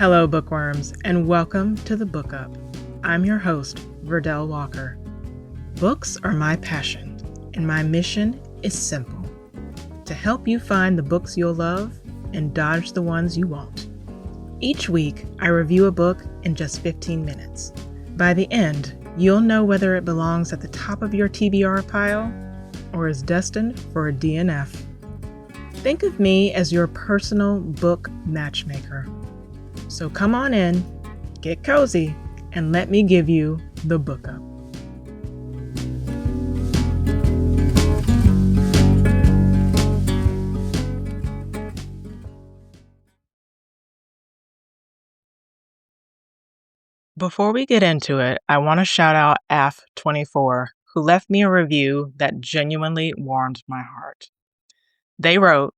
Hello, bookworms, and welcome to the Book Up. I'm your host, Verdell Walker. Books are my passion, and my mission is simple: to help you find the books you'll love and dodge the ones you won't. Each week, I review a book in just 15 minutes. By the end, you'll know whether it belongs at the top of your TBR pile or is destined for a DNF. Think of me as your personal book matchmaker. So come on in, get cozy, and let me give you the Book Up. Before we get into it, I want to shout out AF24, who left me a review that genuinely warmed my heart. They wrote,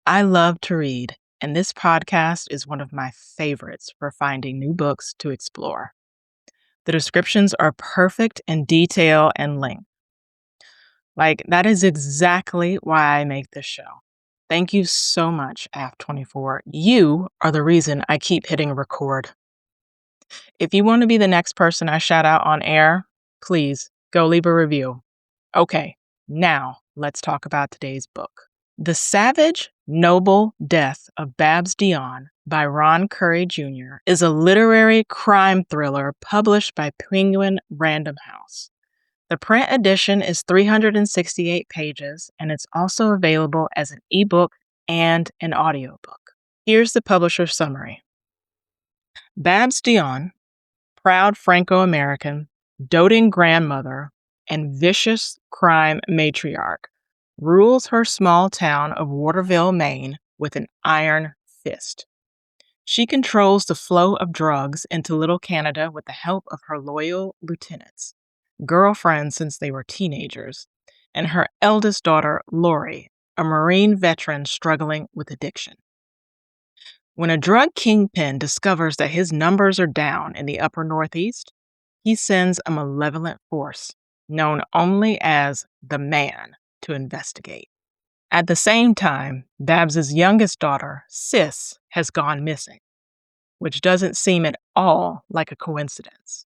"I love to read, and this podcast is one of my favorites for finding new books to explore. The descriptions are perfect in detail and length. That is exactly why I make this show. Thank you so much, AF24. You are the reason I keep hitting record. If you want to be the next person I shout out on air, please go leave a review. Okay, now let's talk about today's book. The Savage, Noble Death of Babs Dionne by Ron Currie Jr. is a literary crime thriller published by Penguin Random House. The print edition is 368 pages, and it's also available as an ebook and an audiobook. Here's the publisher's summary. Babs Dionne, proud Franco-American, doting grandmother, and vicious crime matriarch, rules her small town of Waterville, Maine, with an iron fist. She controls the flow of drugs into Little Canada with the help of her loyal lieutenants, girlfriends since they were teenagers, and her eldest daughter, Lori, a Marine veteran struggling with addiction. When a drug kingpin discovers that his numbers are down in the upper Northeast, he sends a malevolent force, known only as the Man, to investigate. At the same time, Babs's youngest daughter, Sis, has gone missing, which doesn't seem at all like a coincidence.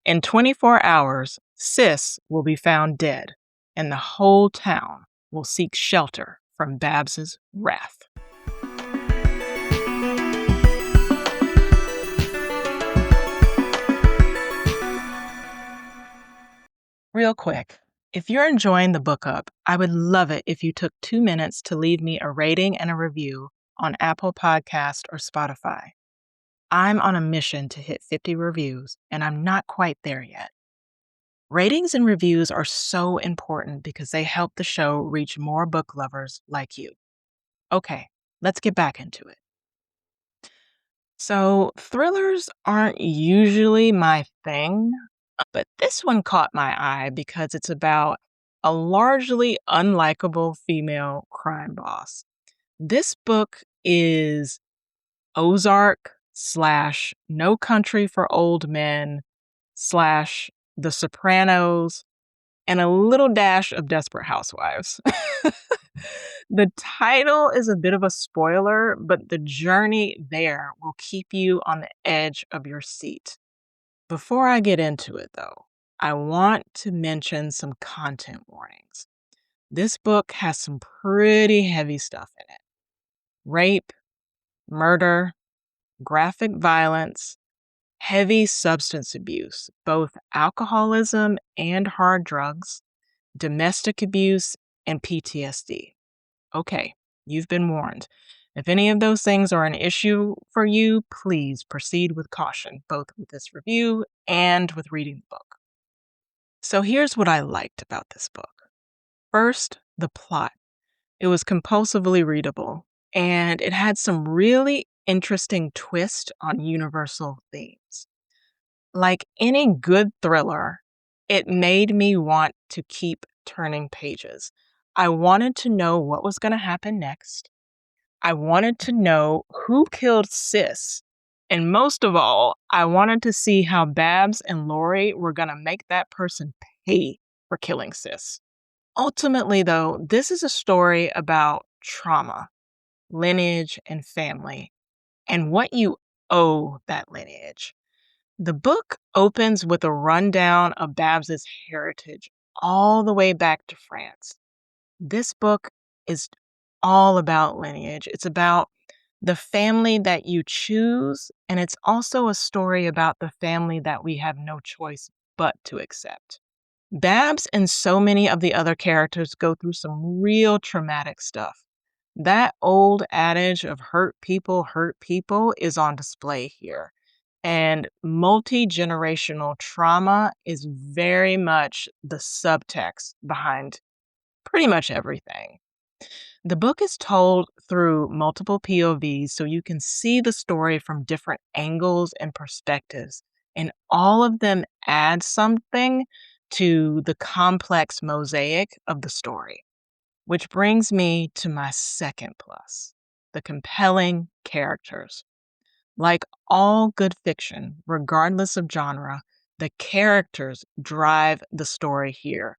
In 24 hours, Sis will be found dead, and the whole town will seek shelter from Babs's wrath. Real quick, if you're enjoying the Book Up, I would love it if you took 2 minutes to leave me a rating and a review on Apple Podcast or Spotify. I'm on a mission to hit 50 reviews, and I'm not quite there yet. Ratings and reviews are so important because they help the show reach more book lovers like you. Okay, let's get back into it. So, thrillers aren't usually my thing, but this one caught my eye because it's about a largely unlikable female crime boss. This book is Ozark / No Country for Old Men / The Sopranos and a little dash of Desperate Housewives. The title is a bit of a spoiler, but the journey there will keep you on the edge of your seat. Before I get into it, though, I want to mention some content warnings. This book has some pretty heavy stuff in it. Rape, murder, graphic violence, heavy substance abuse, both alcoholism and hard drugs, domestic abuse, and PTSD. Okay, you've been warned. If any of those things are an issue for you, please proceed with caution, both with this review and with reading the book. So here's what I liked about this book. First, the plot. It was compulsively readable, and it had some really interesting twists on universal themes. Like any good thriller, it made me want to keep turning pages. I wanted to know what was going to happen next. I wanted to know who killed Sis. And most of all, I wanted to see how Babs and Lori were going to make that person pay for killing Sis. Ultimately, though, this is a story about trauma, lineage, and family, and what you owe that lineage. The book opens with a rundown of Babs's heritage all the way back to France. This book is all about lineage. It's about the family that you choose, and it's also a story about the family that we have no choice but to accept. Babs and so many of the other characters go through some real traumatic stuff. That old adage of hurt people is on display here. And multi-generational trauma is very much the subtext behind pretty much everything. The book is told through multiple POVs, so you can see the story from different angles and perspectives, and all of them add something to the complex mosaic of the story. Which brings me to my second plus, the compelling characters. Like all good fiction, regardless of genre, the characters drive the story here,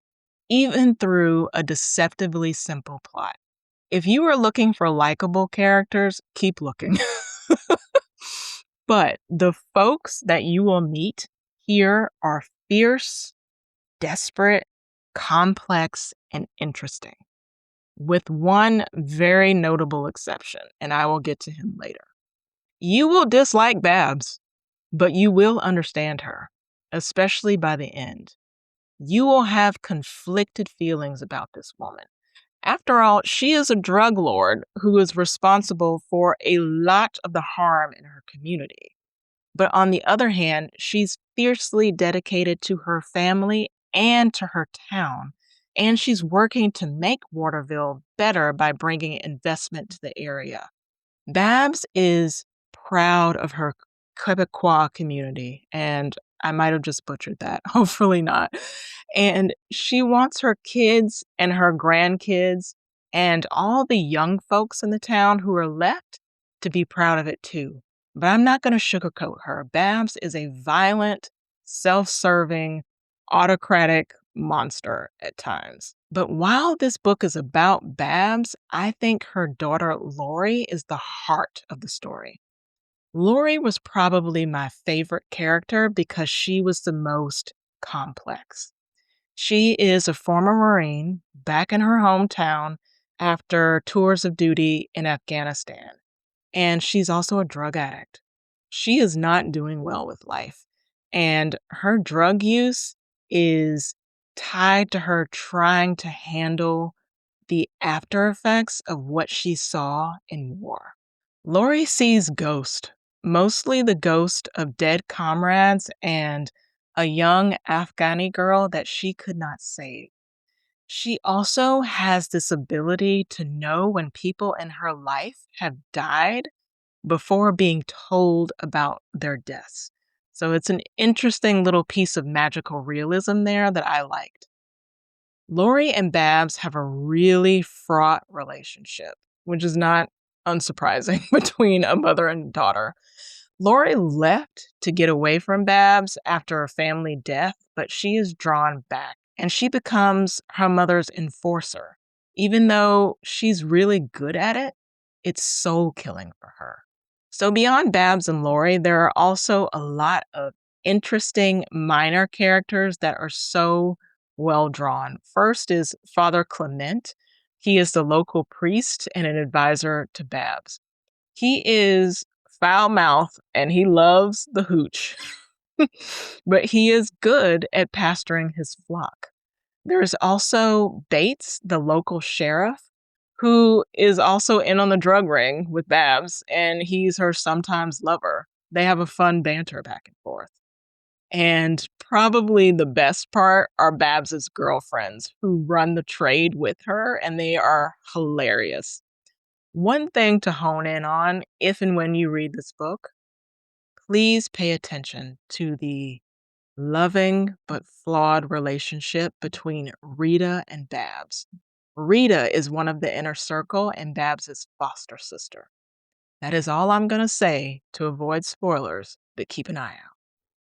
even through a deceptively simple plot. If you are looking for likable characters, keep looking. But the folks that you will meet here are fierce, desperate, complex, and interesting, with one very notable exception, and I will get to him later. You will dislike Babs, but you will understand her, especially by the end. You will have conflicted feelings about this woman. After all, she is a drug lord who is responsible for a lot of the harm in her community. But on the other hand, she's fiercely dedicated to her family and to her town, and she's working to make Waterville better by bringing investment to the area. Babs is proud of her Quebecois community, and I might have just butchered that. Hopefully not. And she wants her kids and her grandkids and all the young folks in the town who are left to be proud of it too. But I'm not going to sugarcoat her. Babs is a violent, self-serving, autocratic monster at times. But while this book is about Babs, I think her daughter Lori is the heart of the story. Lori was probably my favorite character because she was the most complex. She is a former Marine back in her hometown after tours of duty in Afghanistan, and she's also a drug addict. She is not doing well with life, and her drug use is tied to her trying to handle the after effects of what she saw in war. Lori sees ghosts, mostly the ghost of dead comrades and a young Afghani girl that she could not save. She also has this ability to know when people in her life have died before being told about their deaths. So it's an interesting little piece of magical realism there that I liked. Lori and Babs have a really fraught relationship, which is not unsurprising between a mother and daughter. Lori left to get away from Babs after a family death, but she is drawn back and she becomes her mother's enforcer. Even though she's really good at it, it's soul killing for her. So beyond Babs and Lori, there are also a lot of interesting minor characters that are so well drawn. First is Father Clement. He is the local priest and an advisor to Babs. He is foul-mouthed and he loves the hooch, but he is good at pastoring his flock. There's also Bates, the local sheriff, who is also in on the drug ring with Babs, and he's her sometimes lover. They have a fun banter back and forth. And probably the best part are Babs's girlfriends who run the trade with her, and they are hilarious. One thing to hone in on if and when you read this book, please pay attention to the loving but flawed relationship between Rita and Babs. Rita is one of the inner circle and Babs is foster sister. That is all I'm going to say to avoid spoilers, but keep an eye out.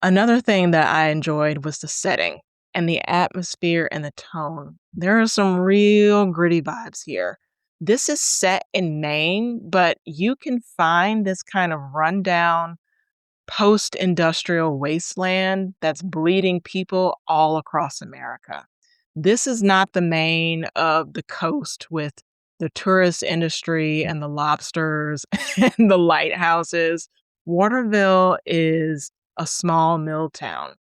Another thing that I enjoyed was the setting and the atmosphere and the tone. There are some real gritty vibes here. This is set in Maine, but you can find this kind of rundown, post-industrial wasteland that's bleeding people all across America. This is not the Maine of the coast with the tourist industry and the lobsters and the lighthouses. Waterville is a small mill town,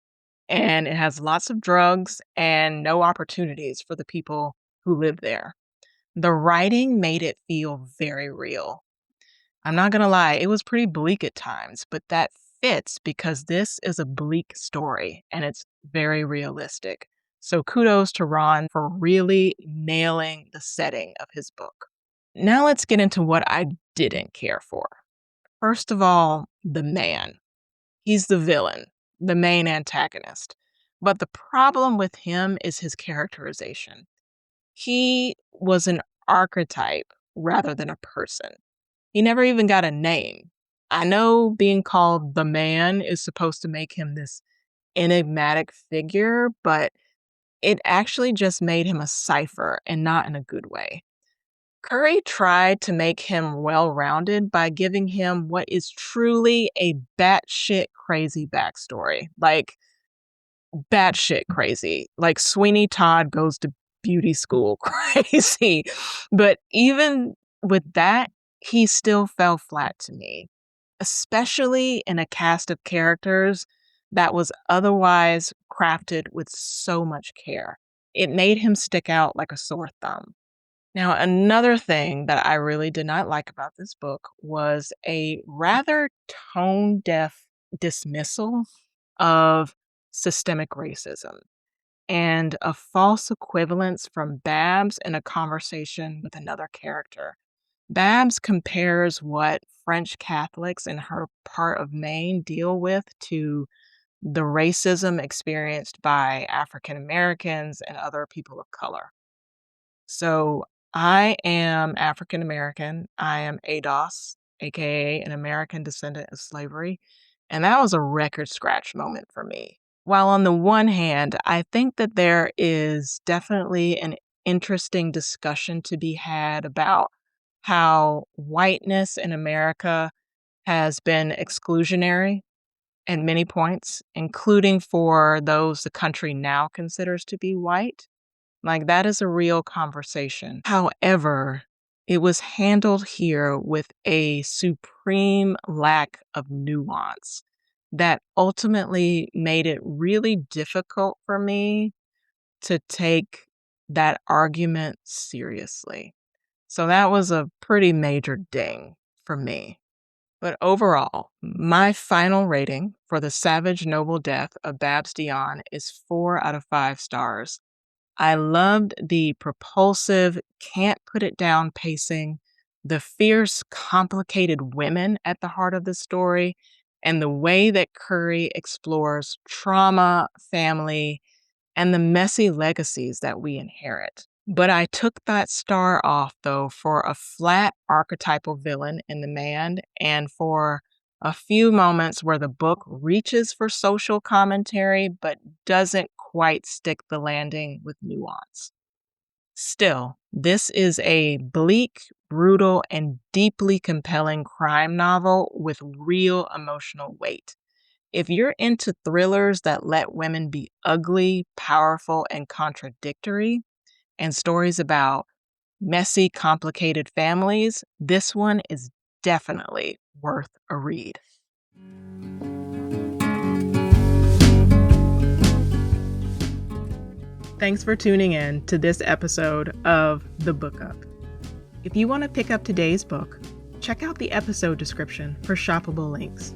and it has lots of drugs and no opportunities for the people who live there. The writing made it feel very real. I'm not gonna lie, it was pretty bleak at times, but that fits because this is a bleak story and it's very realistic. So kudos to Ron for really nailing the setting of his book. Now let's get into what I didn't care for. First of all, the man. He's the villain, the main antagonist. But the problem with him is his characterization. He was an archetype rather than a person. He never even got a name. I know being called the man is supposed to make him this enigmatic figure, but it actually just made him a cipher and not in a good way. Currie tried to make him well-rounded by giving him what is truly a batshit crazy backstory. Like, batshit crazy. Like Sweeney Todd goes to beauty school crazy. But even with that, he still fell flat to me, especially in a cast of characters that was otherwise crafted with so much care. It made him stick out like a sore thumb. Now, another thing that I really did not like about this book was a rather tone-deaf dismissal of systemic racism and a false equivalence from Babs in a conversation with another character. Babs compares what French Catholics in her part of Maine deal with to the racism experienced by African Americans and other people of color. So I am African American. I am ADOS, aka an American descendant of slavery. And that was a record scratch moment for me. While on the one hand, I think that there is definitely an interesting discussion to be had about how whiteness in America has been exclusionary at many points, including for those the country now considers to be white. Like, that is a real conversation. However, it was handled here with a supreme lack of nuance that ultimately made it really difficult for me to take that argument seriously. So that was a pretty major ding for me. But overall, my final rating for The Savage Noble Death of Babs Dionne is 4 out of 5 stars. I loved the propulsive, can't put it down pacing, the fierce, complicated women at the heart of the story, and the way that Currie explores trauma, family, and the messy legacies that we inherit. But I took that star off, though, for a flat archetypal villain in the man and for a few moments where the book reaches for social commentary but doesn't quite stick the landing with nuance. Still, this is a bleak, brutal, and deeply compelling crime novel with real emotional weight. If you're into thrillers that let women be ugly, powerful, and contradictory, and stories about messy, complicated families, this one is definitely worth a read. Thanks for tuning in to this episode of The Book Up. If you want to pick up today's book, check out the episode description for shoppable links.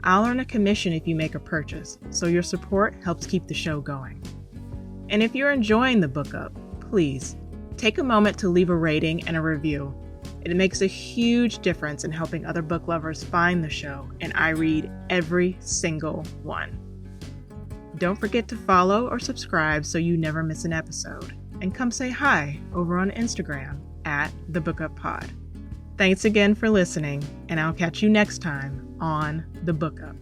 I'll earn a commission if you make a purchase, so your support helps keep the show going. And if you're enjoying The Book Up, please take a moment to leave a rating and a review. It makes a huge difference in helping other book lovers find the show, and I read every single one. Don't forget to follow or subscribe so you never miss an episode. And come say hi over on Instagram at The Book Up Pod. Thanks again for listening, and I'll catch you next time on The Book Up.